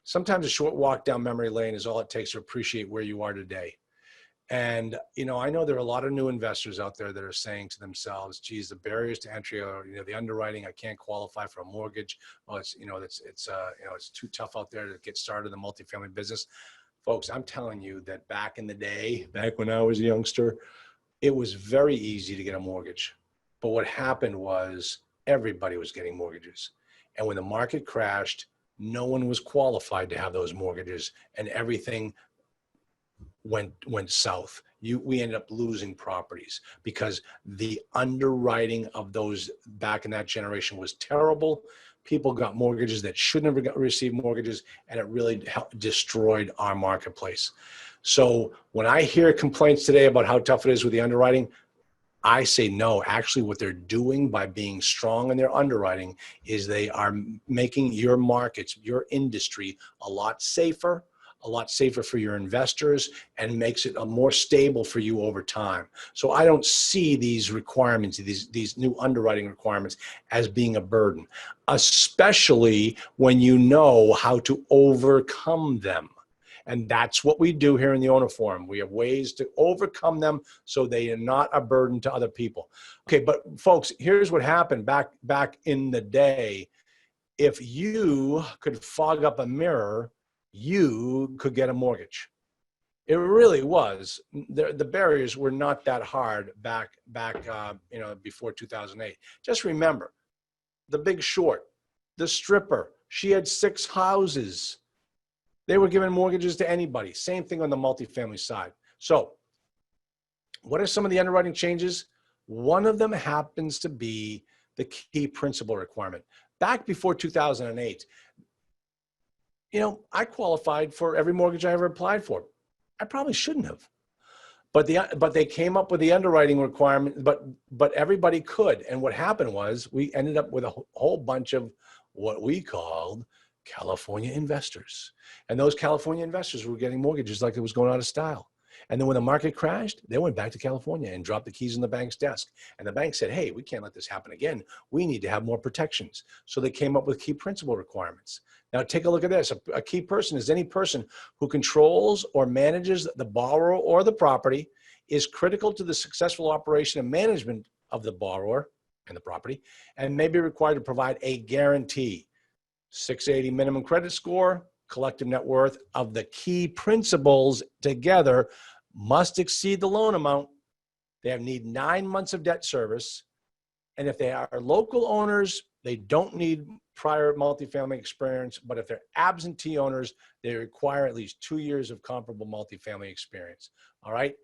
sometimes a short walk down memory lane is all it takes to appreciate where you are today. And, I know there are a lot of new investors out there that are saying to themselves, geez, the barriers to entry are, the underwriting, I can't qualify for a mortgage. Well, it's too tough out there to get started in the multifamily business. Folks, I'm telling you that back in the day, back when I was a youngster, it was very easy to get a mortgage. But what happened was everybody was getting mortgages. And when the market crashed, no one was qualified to have those mortgages, and everything went south. We ended up losing properties because the underwriting of those back in that generation was terrible. People got mortgages that shouldn't have received mortgages, and it really destroyed our marketplace. So when I hear complaints today about how tough it is with the underwriting, I say no. Actually, what they're doing by being strong in their underwriting is they are making your markets, your industry, a lot safer for your investors, and makes it more stable for you over time. So I don't see these requirements, these new underwriting requirements, as being a burden, especially when you know how to overcome them. And that's what we do here in the Owner Forum. We have ways to overcome them so they are not a burden to other people. Okay, but folks, here's what happened back in the day. If you could fog up a mirror, you could get a mortgage. It really was. The barriers were not that hard back before 2008. Just remember, The Big Short, the stripper, she had 6 houses. They were giving mortgages to anybody. Same thing on the multifamily side. So what are some of the underwriting changes? One of them happens to be the key principal requirement. Back before 2008, I qualified for every mortgage I ever applied for. I probably shouldn't have. But they came up with the underwriting requirement, but everybody could. And what happened was we ended up with a whole bunch of what we called California investors. And those California investors were getting mortgages like it was going out of style. And then when the market crashed, they went back to California and dropped the keys in the bank's desk. And the bank said, hey, we can't let this happen again. We need to have more protections. So they came up with key principal requirements. Now take a look at this. A key person is any person who controls or manages the borrower or the property, is critical to the successful operation and management of the borrower and the property, and may be required to provide a guarantee. 680 minimum credit score, collective net worth of the key principals together must exceed the loan amount. They need 9 months of debt service. And if they are local owners, they don't need prior multifamily experience. But if they're absentee owners, they require at least 2 years of comparable multifamily experience. All right.